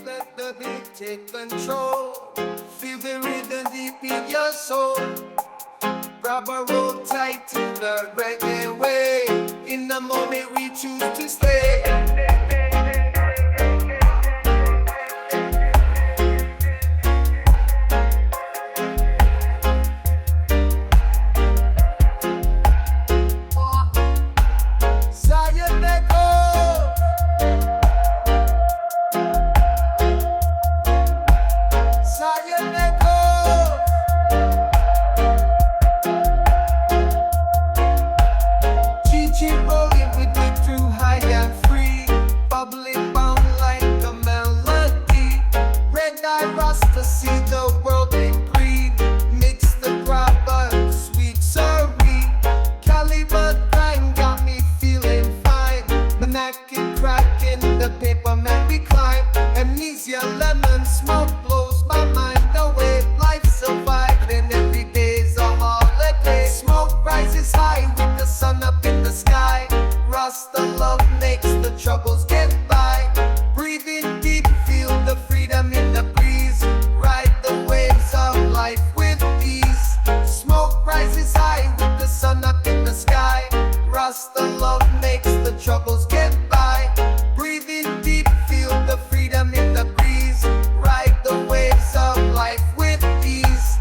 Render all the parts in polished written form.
Let the beat take control. Feel the rhythm deep in your soul. Grab a roll tight to the reggae way. In the moment we choose to stay. Bubblin Bong like a melody. Red eye Rasta, see the world in green. Mix the proper sweet sorry. Cali Dragon got me feeling fine. The neck is cracking, the paper man we climb. Amnesia lemon smoke blows my mind away. Life surviving, every day's a holiday. Smoke rises high with the sun up in the sky. Rasta love makes the troubles get by. Breathing deep, feel the freedom in the breeze. Ride the waves of life with ease. Smoke rises high with the sun up in the sky. Rasta love makes the troubles get by. Breathing deep, feel the freedom in the breeze. Ride the waves of life with ease.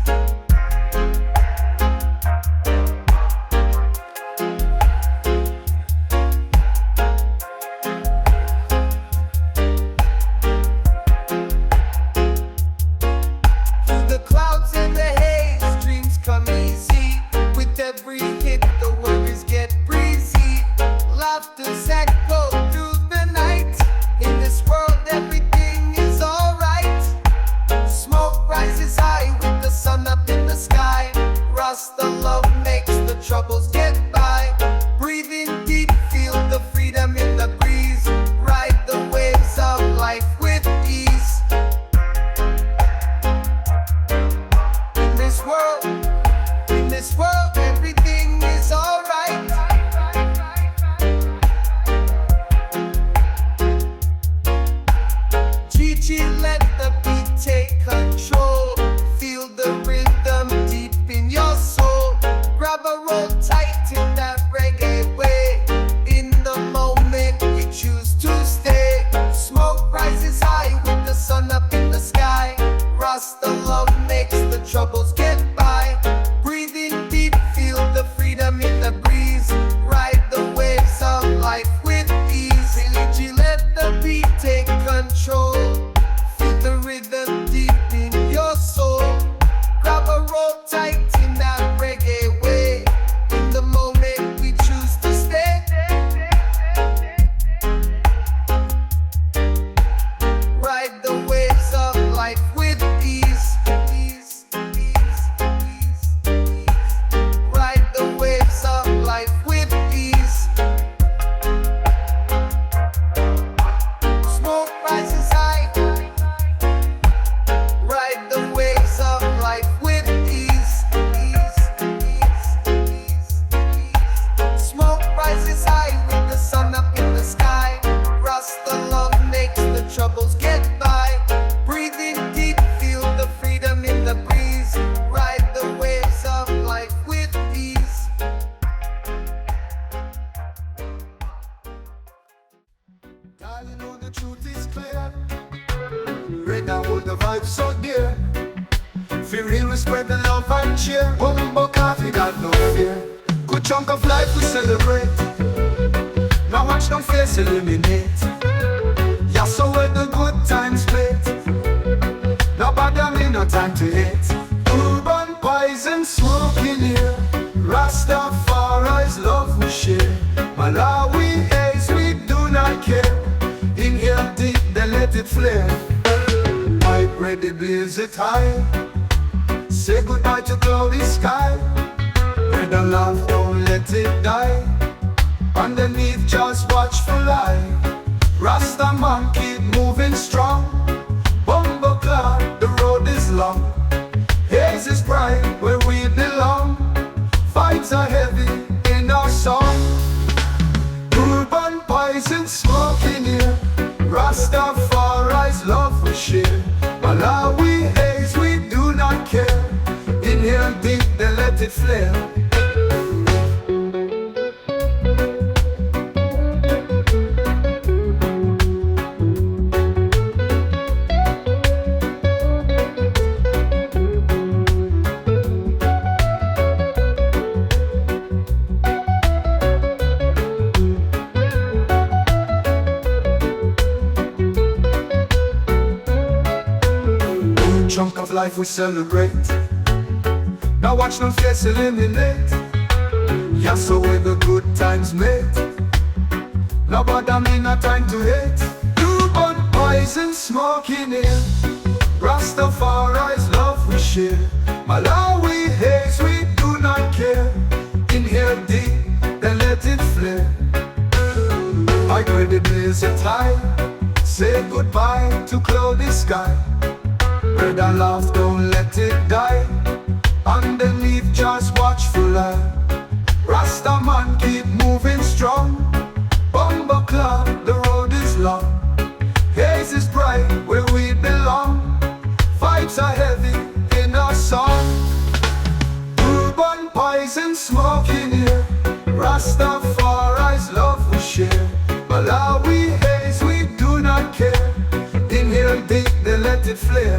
control. Feel the rhythm deep in your soul. Grab a roll tight in that reggae way. In the moment we choose to stay. Ride the waves of life with ease. Ride the waves of life with ease. Smoke rises high. Ride the waves of life with ease. Smoke rises high with the sun up in the sky. Rasta love makes the troubles get by. Breathing deep, feel the freedom in the breeze. Ride the waves of life with ease. Now you know the truth is clear. Right now hold the vibe so dear. Feel real, we spread the love and cheer. Bubble coffee got no fear. Good chunk of life we celebrate. Now watch them face eliminate. Yeah, so when the good times play. Now bother me, no time to hate. Urban poison smoking here. Rastafari's love we share. Malawi haze we do not care. Inhale deep, then let it flare. Pipe ready, blaze it high. Say goodbye to cloudy sky. Spread the love, don't let it die. Underneath, just watchful eye. Rasta man keep moving strong. Bumbo cloud, the road is long. Haze is bright where we belong. Fights are heavy in our song. Urban poison smoking here. Rastafari's love we share. Malawi haze we do not care. Inhale deep, then let it flare. Chunk of life we celebrate. Now watch them face eliminate. Yeah, so with the good times made. Now bother me, not time to hate. Urban poison smoking in. Rastafari's love we share. Malawi haze we do not care. Inhale deep, then let it flare. I grade it blaze it high. Say goodbye to cloudy sky. Spread and laugh, don't let it die. Underneath, just watchful eye. Rasta man keep moving strong. Bumbo cloud, the road is long. Haze is bright where we belong. Fights are heavy in our song. Urban poison smoking here. Rastafari's love we share. Malawi haze we do not care. Inhale deep, then let it flare.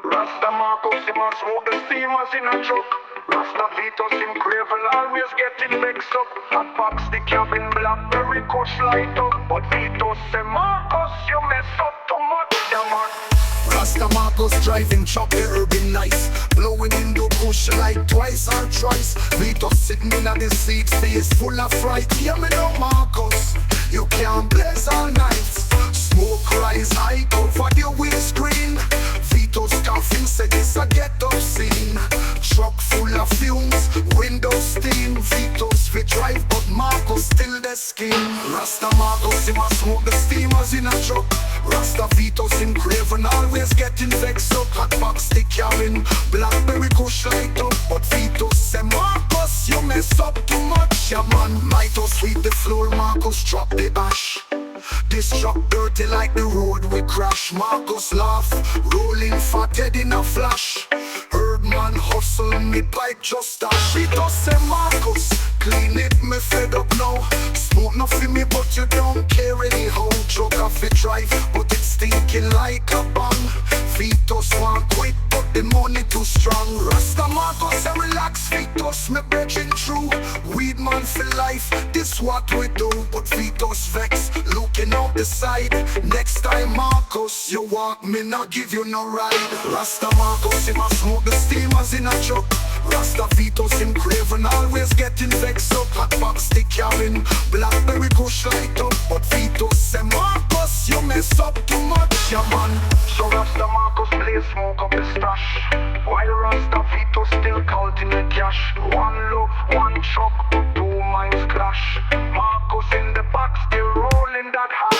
Rasta Marcos, he must smoke the steamers in a truck. Rasta Vitos, him cravel, always getting mixed up. Hot box, the cabin, blackberry kush light up. But Vitos say, Marcos, you mess up too much, yeah man. Rasta Marcos driving truck, the urban nice. Blowing in the bush like twice or thrice. Vito sitting in the seat, face full of fright. Yeah, me know Marcos, you can't blaze all night. Smoke rise high out for the windscreen. Vito scoffing, say this a get-up scene. Truck full of fumes, window steam. Vito's fit drive, but Marcos still the skin. Rasta Marcos, he must smoke the steamers in a truck. Rasta Vito's in craven, always getting vexed up. Hot box, stick carrying, blackberry kush light up. But Vito's say, Marcos, you mess up too much. Yeah man, Mito sweep the floor, Marcos drop the ash. This truck dirty like the road we crash. Marcos laugh, rolling fat head in a flash. Herb man hustle, me pipe just dash. Vito say, Marcos, clean it, me fed up now. nothing for me, but you don't care anyhow. Choke off it drive, but it's stinking like a bomb. Fetus want quit, but the money too strong. Rasta Marcos and relax, fetus me breaking through. Weed man for life, this what we do. But fetus vex, looking out the side. Next time Marcos, you walk me, not give you no ride. Rasta Marcos, him a smoke the steamers in a truck. Rasta fetus, him craving, always getting vexed up. Hot box stick carrying, blackberry kush light up. But fetus say Marcos, you mess up too much, yeah man. So Rasta Marcus play smoke up his stash, while Rasta fetus still counting the cash. One look, one chuck, two minds clash. Marcus in the back still rolling that hash.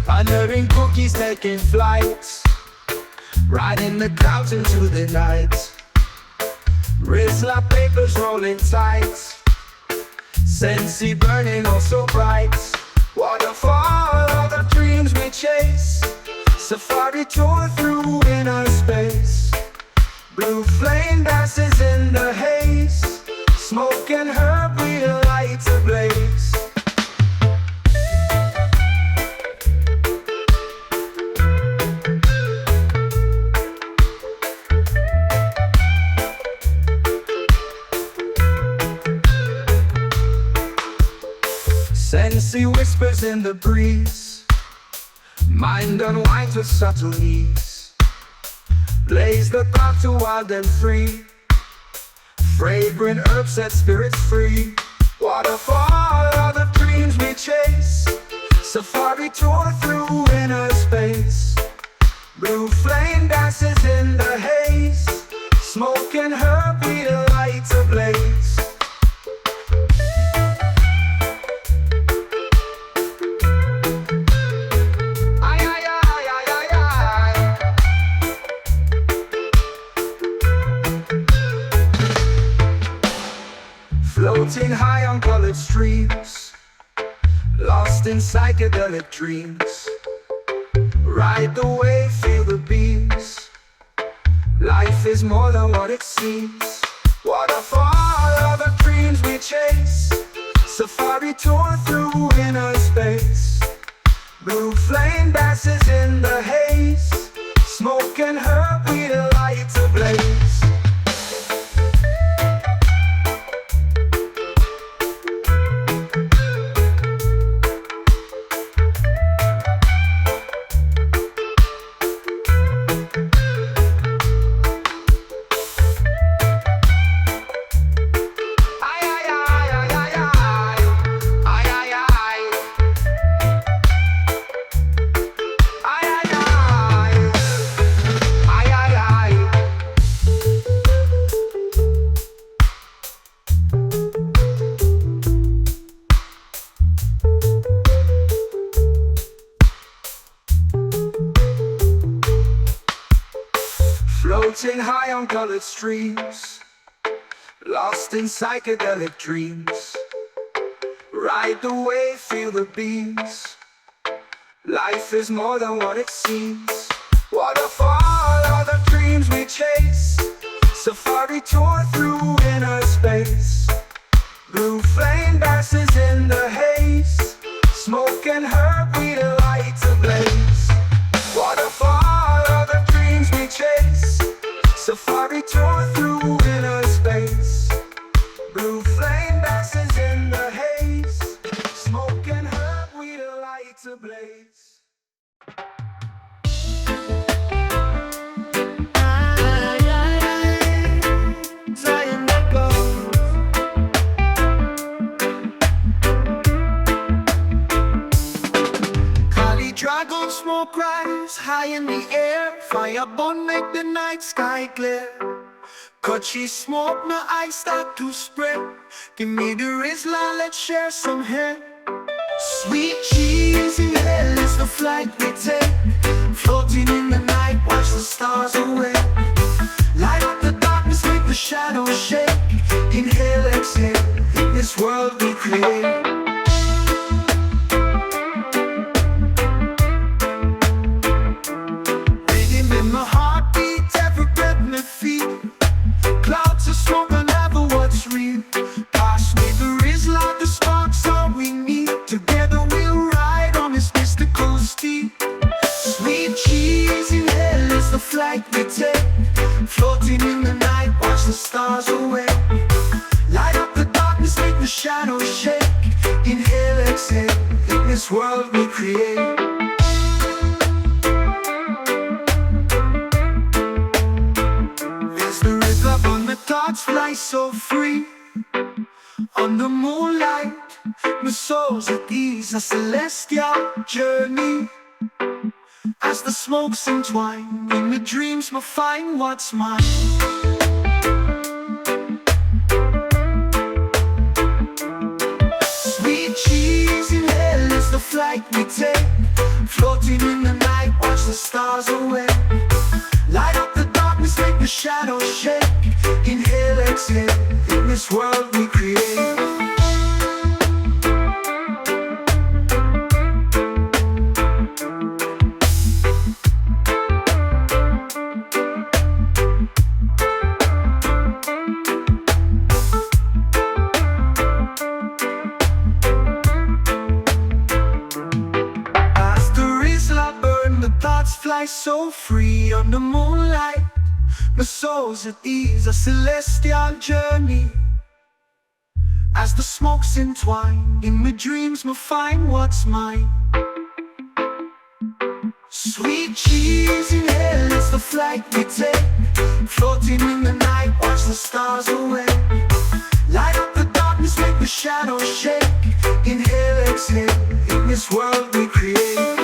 Pondering cookies taking flights, riding the clouds into the night. Rizla papers rolling tight, Sensi burning oh so bright. Waterfall, all the dreams we chase. Safari tour through inner space. Blue flame dances in the haze. Smoke and herb, we light ablaze. Sensi whispers in the breeze. Mind unwinds with subtle ease. Blaze the path to wild and free. Fragrant herbs set spirits free. Waterfall, all the dreams we chase. Safari tour through inner space. Blue flame dances in the haze. Smoke and herb, we light ablaze. Floating high on colored streams, lost in psychedelic dreams. Ride the wave, feel the beams. Life is more than what it seems. Waterfall, all the dreams we chase. Safari tour through inner space. Blue flame dances in the haze. Smoke and herb, we light ablaze. Floating high on colored streams, lost in psychedelic dreams. Ride the wave, feel the beams. Life is more than what it seems. Waterfall, all the dreams we chase. Safari tour through inner space. Blue flame dances in the haze. Smoke and herb, we light ablaze. Waterfall, all the dreams we chase. Safari tour through inner space. Blue flame dances in the haze. Smoke and herb, we light ablaze. Cali Dragon smoke rise high in the air. Fire burn make the night sky clear. Cut she smoke, no ice start to spread. Give me the Rizla, let's share some hair. Sweet cheese in hell is the flight we take. Floating in the night, watch the stars away. Light up the darkness, make the shadows shake. Inhale, exhale, in this world we create. Rhythm in my heartbeat, every breath my feet. Clouds of smoke, I never what's real. Pass me the Rizla, the sparks all we need. Together we'll ride on this mystical steed. Sweet cheese in hell is the flight we take. Floating in the night, watch the stars away. Light up the darkness, make the shadows shake. Inhale, exhale, in this world we create. There's the river on the thoughts fly so free. On the moonlight, my soul's at ease, a celestial journey. As the smokes entwine, in the dreams we'll find what's mine. Sweet cheese in hell is the flight we take. Floating in the night, watch the stars away. Light up the darkness, make the shadows shake. Inhale, exhale, in this world we create. Fly so free on the moonlight, my soul's at ease, a celestial journey. As the smokes entwine, in my dreams we'll find what's mine. Sweet cheese in hell is the flight we take. Floating in the night, watch the stars away. Light up the darkness, make the shadows shake. Inhale, exhale, in this world we create.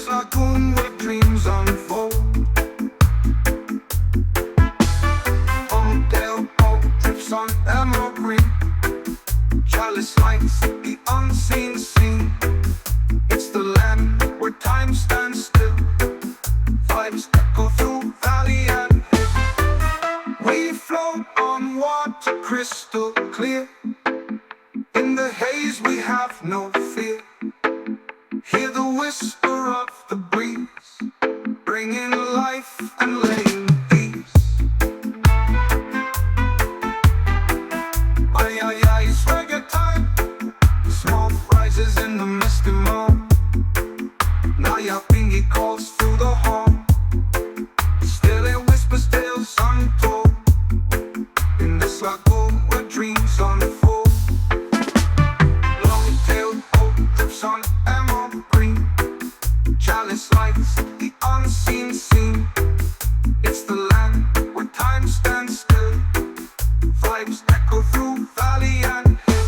Lagoon of dreams unfold. Hotel drips on emerald green. Chalice lights the unseen scene. It's the land where time stands still. Vibes echo through valley and hill. We float on water crystal clear. In the haze we have no fear. Hear the whisper of the breeze, bringing life and laying peace. Ay, ay, ay, it's reggae time. Smoke rises in the misty morn. Naya Bingy calls through the horn. Still it whispers tales untold. In this lagoon where dreams unfold. Long-tailed oak drips on emerald green. Chalice lights the unseen scene. It's the land where time stands still. Vibes echo through valley and hill.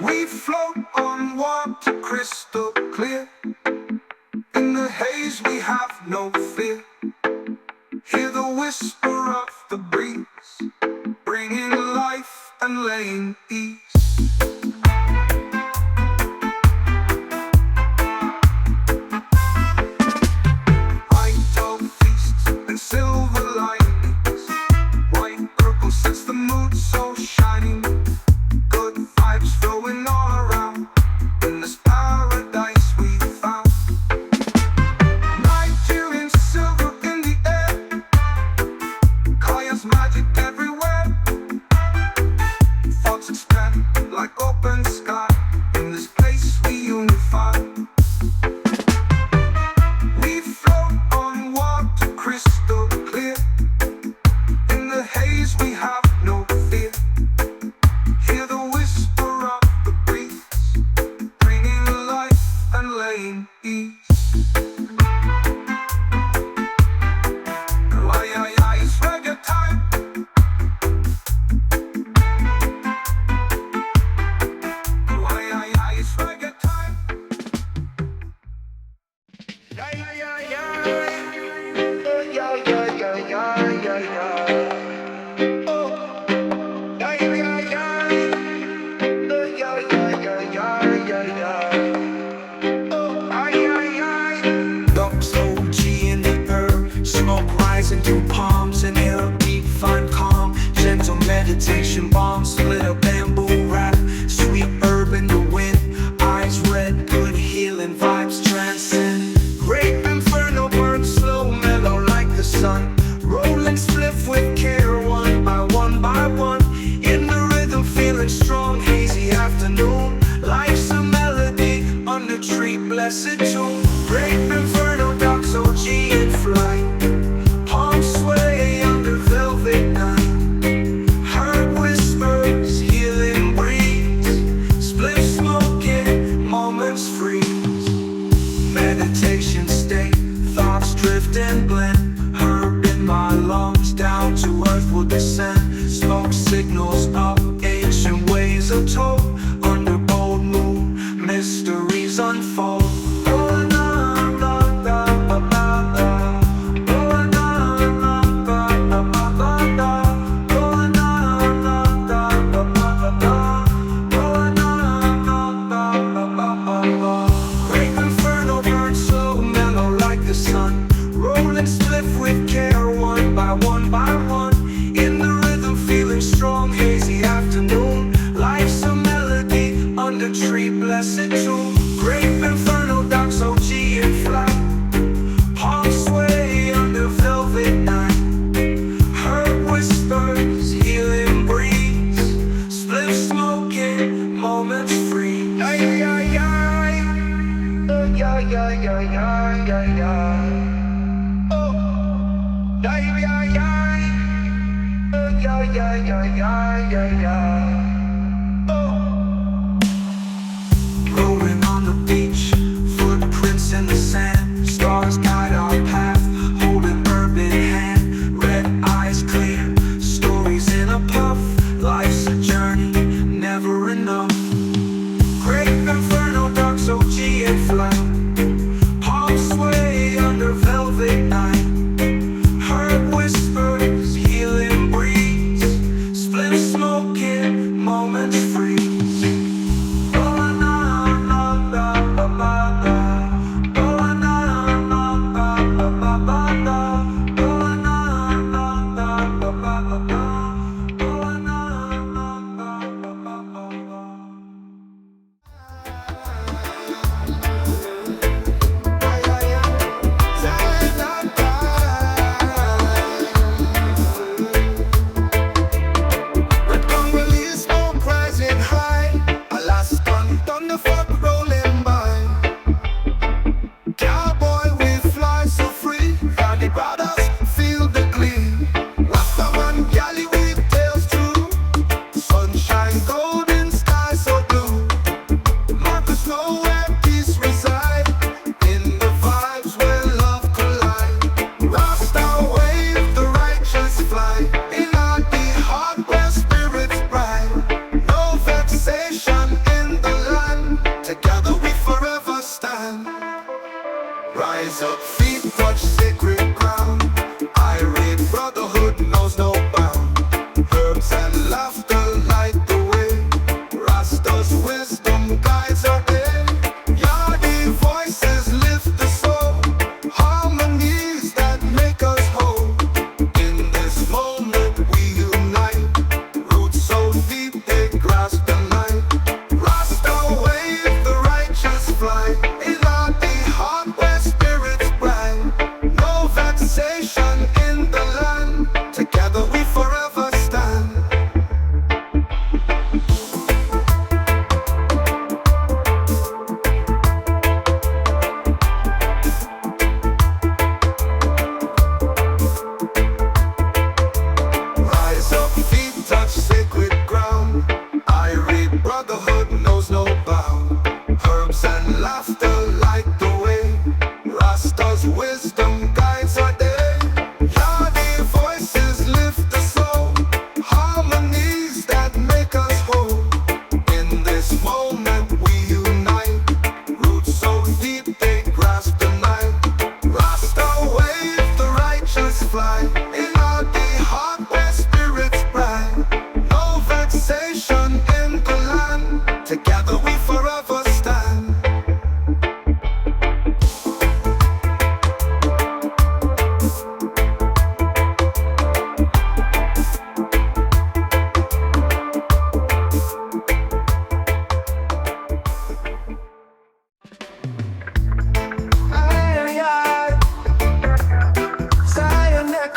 We float on water crystal clear. In the haze we have no fear. Hear the whisper of the breeze, bringing life and laying ease. Silver linings, white purple sets the mood so shining. Good vibes flowing all around. In this paradise we found. Night here in silver in the air. Swing through palms, inhale deep, find calm. Gentle meditation bombs, split a bamboo wrap. Sweet herb in the wind, eyes red, good healing vibes transcend. Grape Inferno burns slow, mellow like the sun. Rolling spliff with care, one by one by one. In the rhythm, feeling strong, hazy afternoon. Life's a melody, under tree, blessed tune. Grape Inferno, docs OG in flight. Palms sway under velvet night. Herb whispers, healing breeze. Spliff smoking, moments freeze. Meditation state, thoughts drift and blend. Herb in my lungs, down to earth will descend. Smoke signals up, ancient ways are told. Under bold moon, mysteries unfold. Grape Inferno burns slow, mellow like the sun. Rolling spliff with care, one by one by one. In the rhythm, feeling strong, hazy afternoon. Life's a melody, under tree, blessed tune. Grape Inferno, docs OG in flight. Palms sway under velvet night. Herb whispers, healing breeze. Spliff smoking, moments free. Yeah, yeah, yeah, yeah, yeah, yeah, yeah, yeah, yeah. Oh, yeah, yeah, yeah, yeah, yeah, yeah, yeah, yeah, yeah. Oh. Rolling on the beach, footprints in the sand. Stars guide our path, holding herb in hand. Red eyes clear, stories in a puff. Life's a journey, never enough. Grape Inferno, docs OG in flight. Palms sway under velvet night. Herb whispers, healing breeze. Split smoking,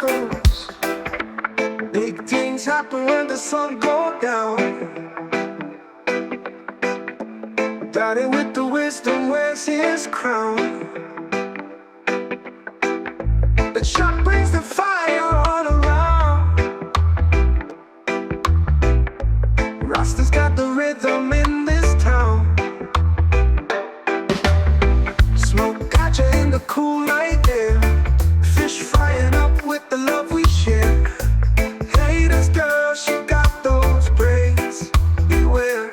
goes. Big things happen when the sun goes down. Daddy with the wisdom wears his crown. The shot brings the fire all around. Rasta's got the rhythm in this town. Smoke gotcha in the cool night air. Fish frying up with the love we share. Hey, this girl, she got those braids. Beware.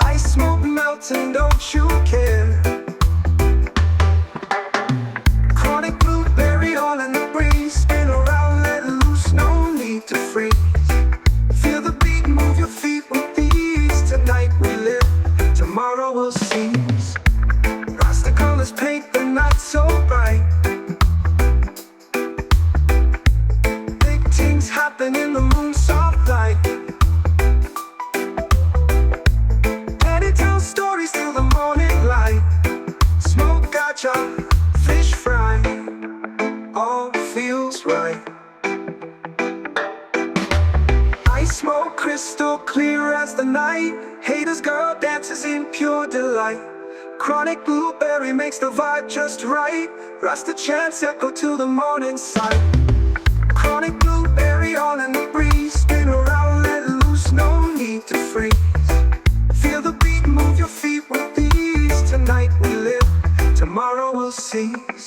Ice smoke melting, don't you care? Chronic blueberry all in the breeze. Spin around, let loose, no need to freeze. Feel the beat, move your feet with ease. Tonight we live, tomorrow we'll seize. Rasta colors paint the night so bright. Big things happen in the moon's soft light. Daddy tells stories till the morning light. Smoke gotcha, fish fry, all feels right. Ice smoke crystal clear as the night. Haters girl dances in pure delight. Chronic blueberry makes the vibe just right. Rasta chants echo to the morning sight. Chronic blueberry all in the breeze. Spin around, let loose, no need to freeze. Feel the beat, move your feet with ease. Tonight we live, tomorrow we'll seize.